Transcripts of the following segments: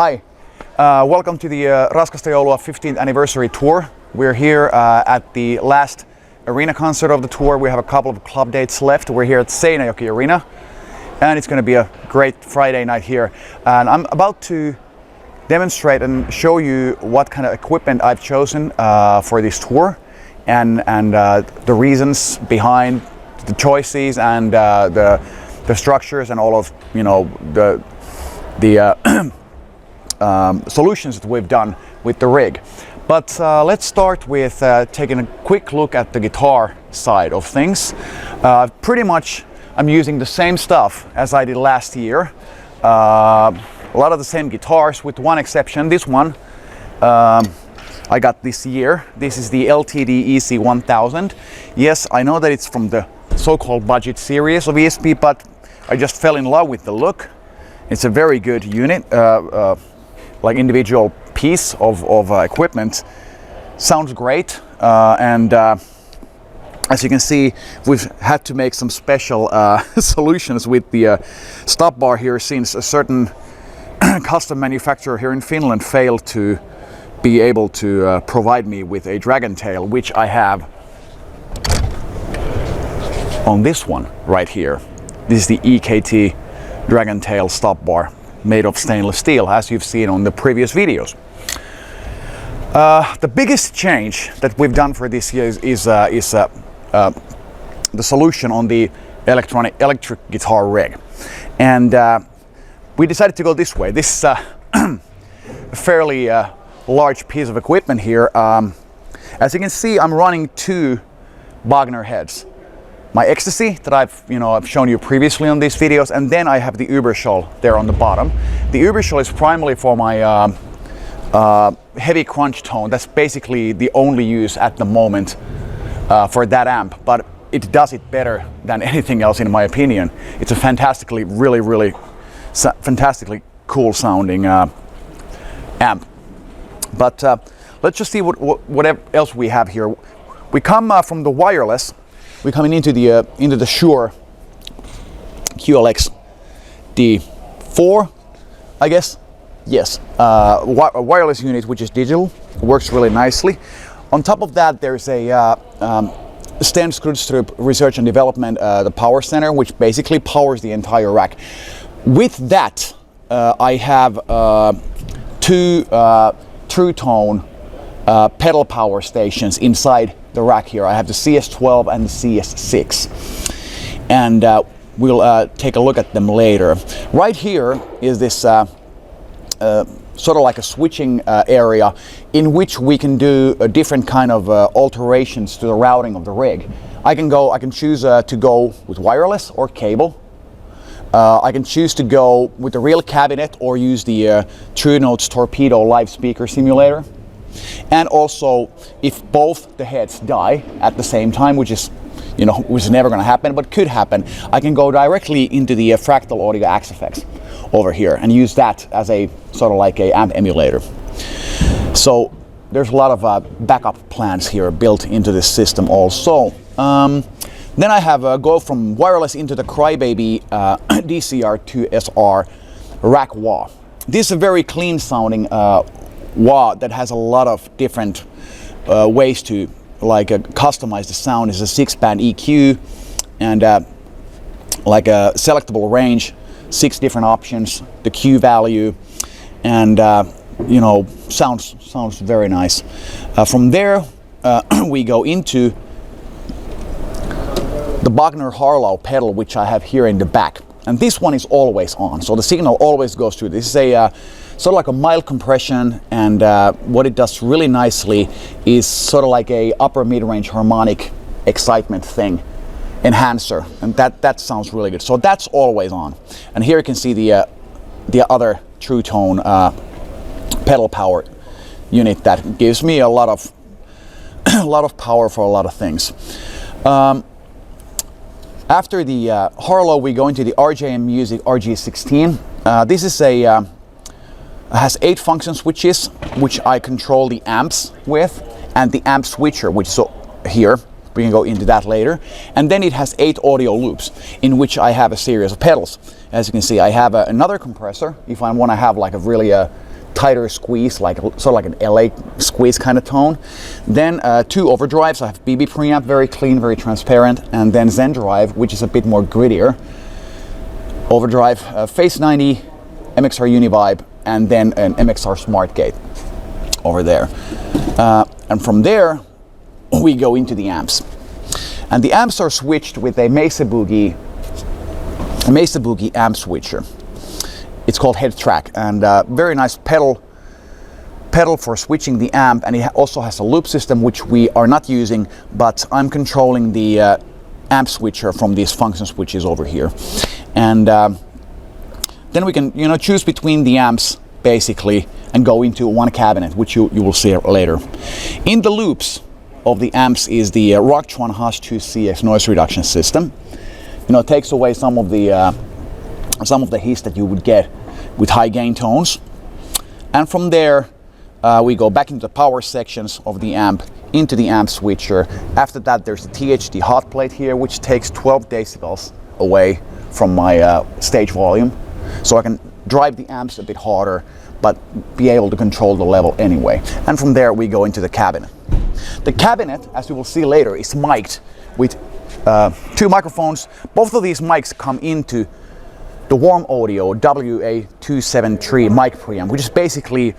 Hi, welcome to the Raskasta Joulua 15th anniversary tour. We're here at the last arena concert of the tour. We have a couple of club dates left. We're here at Seinäjoki Areena and it's going to be a great Friday night here. And I'm about to demonstrate and show you what kind of equipment I've chosen for this tour and the reasons behind the choices and the structures and all of the solutions that we've done with the rig. But let's start with taking a quick look at the guitar side of things. Pretty much I'm using the same stuff as I did last year. A lot of the same guitars with one exception. This one I got this year. This is the LTD EC1000. Yes, I know that it's from the so-called budget series of ESP, but I just fell in love with the look. It's a very good unit, like individual piece of equipment. Sounds great, and as you can see, we've had to make some special solutions with the stop bar here, since a certain custom manufacturer here in Finland failed to be able to provide me with a dragon tail, which I have on this one right here. This is the EKT dragon tail stop bar made of stainless steel, as you've seen on the previous videos. The biggest change that we've done for this year is the solution on the electric guitar rig, and we decided to go this way. This is a fairly large piece of equipment here. As you can see, I'm running two Bogner heads. My Ecstasy that I've shown you previously on these videos, and then I have the Überschall there on the bottom. The Überschall is primarily for my heavy crunch tone. That's basically the only use at the moment for that amp, but it does it better than anything else in my opinion. It's a fantastically, really fantastically cool sounding amp. But let's just see what else we have here. We come from the wireless. We're coming into the Shure QLXD 4, I guess. Yes, a wireless unit which is digital, works really nicely. On top of that, there's a Sten Skrydstrup Research and Development, the power center, which basically powers the entire rack. With that, I have two Truetone pedal power stations inside the rack here. I have the CS12 and the CS6, and we'll take a look at them later. Right here is this sort of like a switching area in which we can do a different kind of alterations to the routing of the rig. I can choose to go with wireless or cable. I can choose to go with the real cabinet or use the True Notes Torpedo live speaker simulator. And also, if both the heads die at the same time, which is never going to happen, but could happen, I can go directly into the Fractal Audio Axe-FX over here and use that as a sort of like a amp emulator. So there's a lot of backup plans here built into this system also. Then I have go from wireless into the Crybaby DCR 2SR rack wah. This is a very clean sounding wah that has a lot of different ways to customize the sound. It's a 6-band EQ and like a selectable range, 6 different options, the Q value, and sounds very nice. From there we go into the Bogner Harlow pedal, which I have here in the back, and this one is always on, so the signal always goes through. This is a sort of like a mild compression, and what it does really nicely is sort of like a upper mid-range harmonic excitement thing, enhancer, and that sounds really good. So that's always on. And here you can see the other Truetone pedal power unit that gives me a lot of power for a lot of things. After the Harlow, we go into the RJM Music RG16. This is has 8 function switches, which I control the amps with, and the amp switcher, which is here. We can go into that later. And then it has 8 audio loops, in which I have a series of pedals. As you can see, I have another compressor if I want to have like a really tighter squeeze, like sort of like an LA squeeze kind of tone. Then 2 overdrives. I have BB preamp, very clean, very transparent, and then Zen drive, which is a bit more grittier. Overdrive, Phase 90, MXR Univibe, and then an MXR Smart Gate over there. And from there, we go into the amps. And the amps are switched with a Mesa Boogie amp switcher. It's called Headtrack, and very nice pedal for switching the amp, and it also has a loop system which we are not using, but I'm controlling the amp switcher from these function switches over here. And then we can choose between the amps basically and go into one cabinet, which you will see later. In the loops of the amps is the Rocktron Hush 2 CX noise reduction system. It takes away some of the hiss that you would get with high gain tones. And from there, we go back into the power sections of the amp, into the amp switcher. After that, there's the THD Hot Plate here, which takes 12 decibels away from my stage volume. So I can drive the amps a bit harder, but be able to control the level anyway. And from there, we go into the cabinet. The cabinet, as you will see later, is mic'd with 2 microphones. Both of these mics come into the Warm Audio WA273 mic preamp, which is basically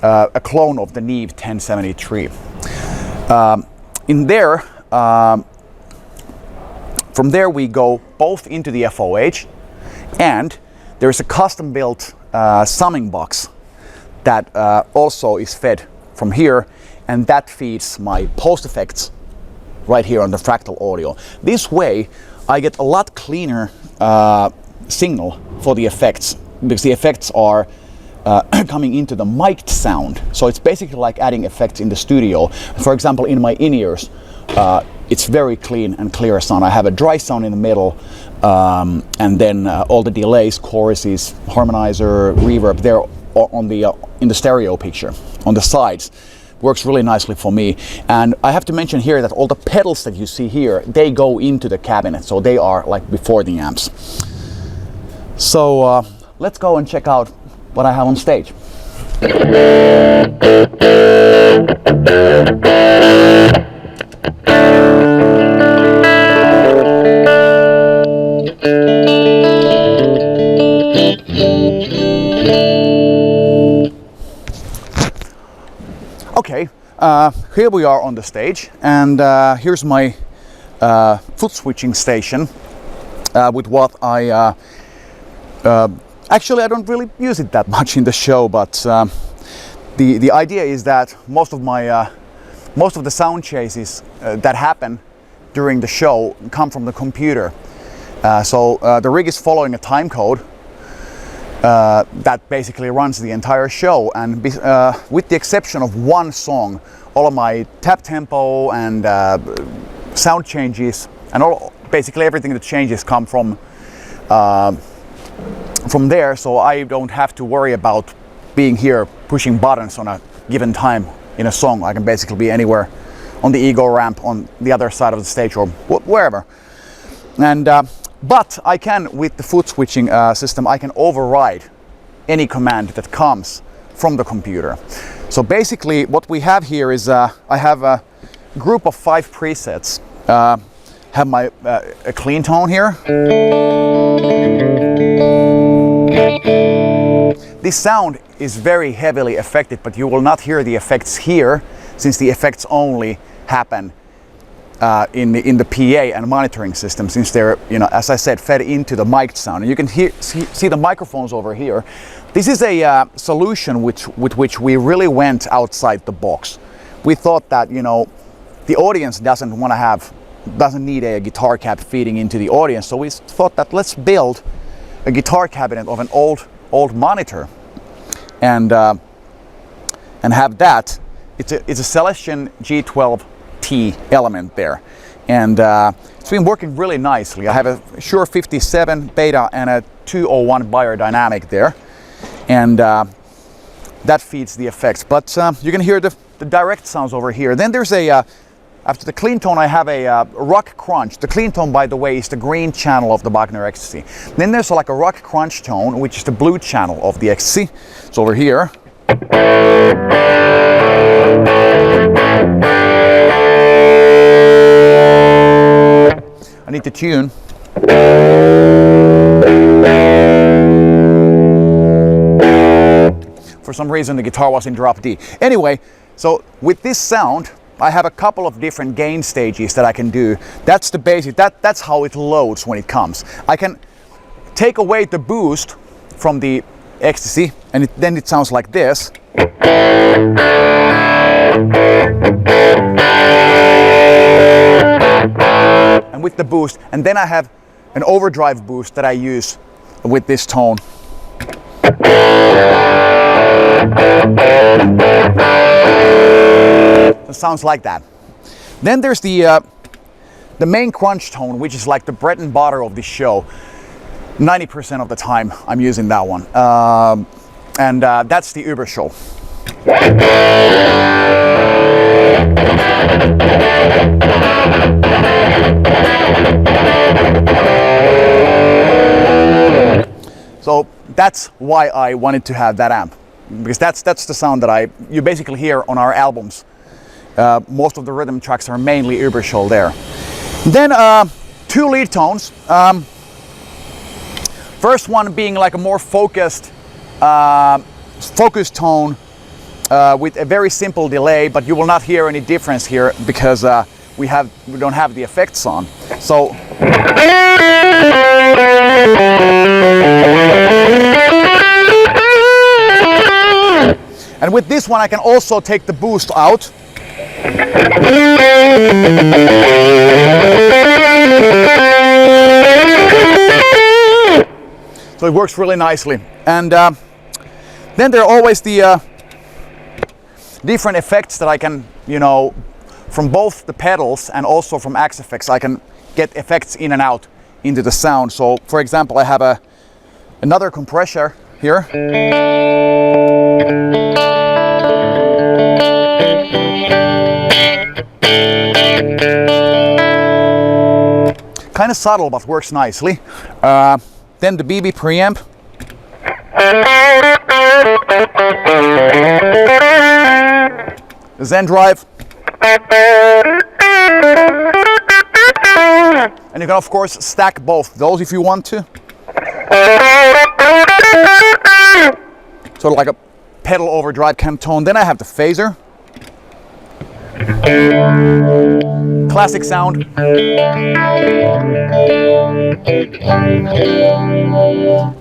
a clone of the Neve 1073. In there, from there we go both into the FOH, and there's a custom-built summing box that also is fed from here, and that feeds my post effects right here on the Fractal Audio. This way I get a lot cleaner signal for the effects, because the effects are coming into the mic'd sound. So it's basically like adding effects in the studio. For example, in my in-ears, it's very clean and clear sound. I have a dry sound in the middle, and then all the delays, choruses, harmonizer, reverb, they're on the in the stereo picture on the sides. Works really nicely for me. And I have to mention here that all the pedals that you see here, they go into the cabinet, so they are like before the amps. So let's go and check out what I have on stage. Okay, here we are on the stage, and here's my foot switching station with what I actually I don't really use it that much in the show, but the idea is that most of the sound chases that happen during the show come from the computer. So the rig is following a time code that basically runs the entire show, and with the exception of one song, all of my tap tempo and sound changes and basically everything that changes come from there, so I don't have to worry about being here pushing buttons on a given time in a song. I can basically be anywhere on the ego ramp, on the other side of the stage, or wherever. And but I can, with the foot switching system, I can override any command that comes from the computer. So basically what we have here is I have a group of 5 presets. Have my a clean tone here. This sound is very heavily affected, but you will not hear the effects here, since the effects only happen in the PA and monitoring system, since they're, as I said, fed into the mic'd sound. And you can see the microphones over here. This is a solution with which we really went outside the box. We thought that the audience doesn't need a guitar cab feeding into the audience, so we thought that let's build a guitar cabinet of an old monitor, and have that. It's a Celestion G12T element there, and it's been working really nicely. I have a Shure 57 beta and a 201 biodynamic there, and that feeds the effects. But you can hear the direct sounds over here. Then there's after the clean tone, I have a rock crunch. The clean tone, by the way, is the green channel of the Bogner Ecstasy. Then there's like a rock crunch tone, which is the blue channel of the Ecstasy. It's over here. I need to tune. For some reason the guitar was in drop D. Anyway, so with this sound I have a couple of different gain stages that I can do. That's the basic, that's how it loads when it comes. I can take away the boost from the Ecstasy and then it sounds like this. And with the boost, and then I have an overdrive boost that I use with this tone. It sounds like that. Then there's the main crunch tone, which is like the bread and butter of this show. 90% of the time I'm using that one. And that's the Überschall. So that's why I wanted to have that amp, because that's the sound that you basically hear on our albums. Most of the rhythm tracks are mainly Überschall there. Then two lead tones. First one being like a more focused tone with a very simple delay, but you will not hear any difference here because we don't have the effects on. So and with this one I can also take the boost out. So it works really nicely. And then there are always the different effects that I can, from both the pedals and also from Axe-FX, I can get effects in and out into the sound. So for example, I have another compressor here. Kind of subtle, but works nicely. Then the BB preamp. The Zen drive. And you can of course stack both those if you want to. Sort of like a pedal overdrive kind of tone. Then I have the phaser. Classic sound.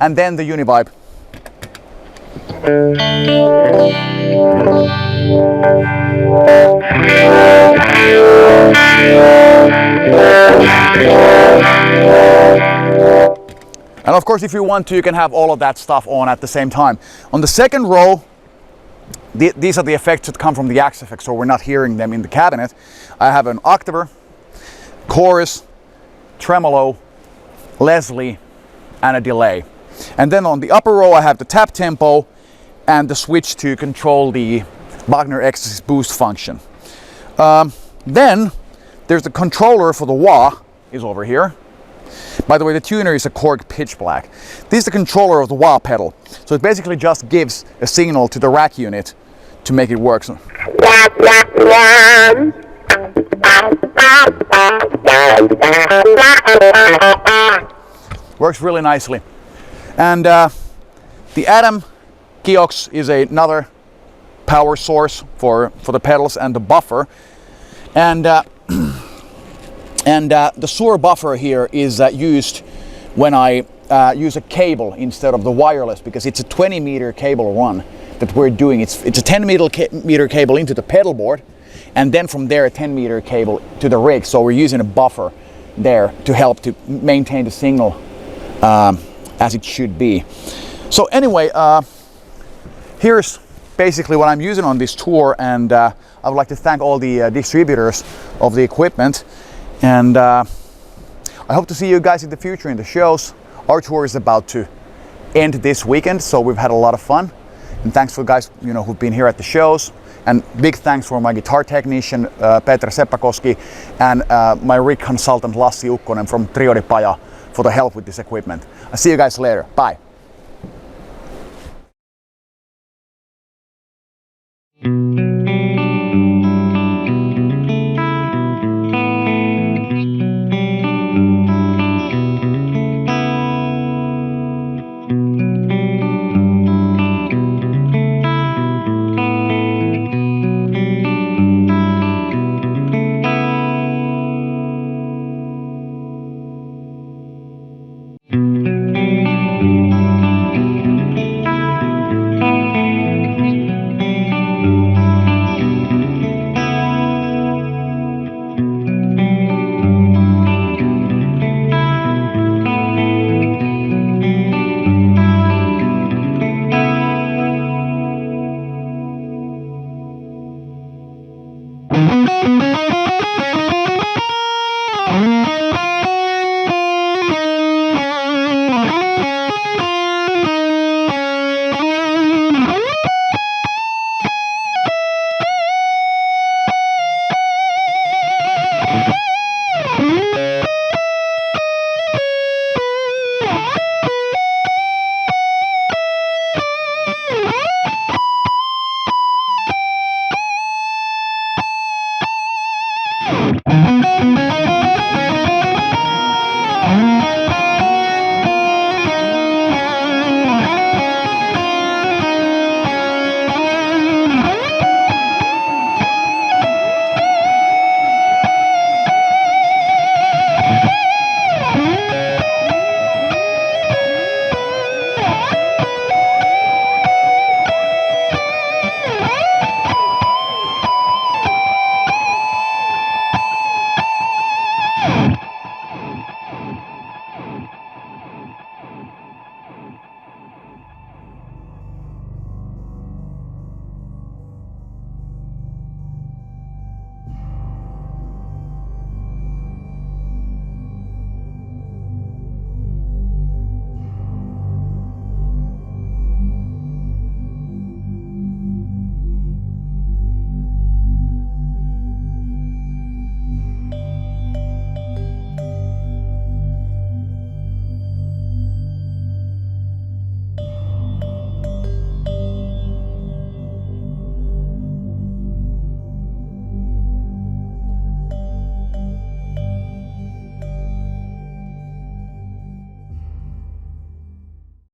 And then the Univibe. And of course, if you want to, you can have all of that stuff on at the same time. On the second row, these are the effects that come from the Axe-FX, so we're not hearing them in the cabinet. I have an octaver, chorus, tremolo, Leslie, and a delay. And then on the upper row I have the tap tempo and the switch to control the Bogner Ecstasy boost function. Then there's the controller for the Wah is over here. By the way, the tuner is a Korg pitch black. This is the controller of the Wah pedal. So it basically just gives a signal to the rack unit to make it work. So works really nicely. And the Atom Kiox is another power source for the pedals and the buffer. And the Suhr Buffer here is used when I use a cable instead of the wireless, because it's a 20 meter cable run that we're doing. It's a 10 meter cable into the pedal board, and then from there a 10 meter cable to the rig. So we're using a buffer there to help to maintain the signal as it should be. So anyway, here's basically what I'm using on this tour, and I would like to thank all the distributors of the equipment, and I hope to see you guys in the future in the shows. Our tour is about to end this weekend, so we've had a lot of fun, and thanks for guys who've been here at the shows, and big thanks for my guitar technician Petra Seppakoski and my rig consultant Lassi Ukkonen from Trio de Paja for the help with this equipment. I'll see you guys later. Bye.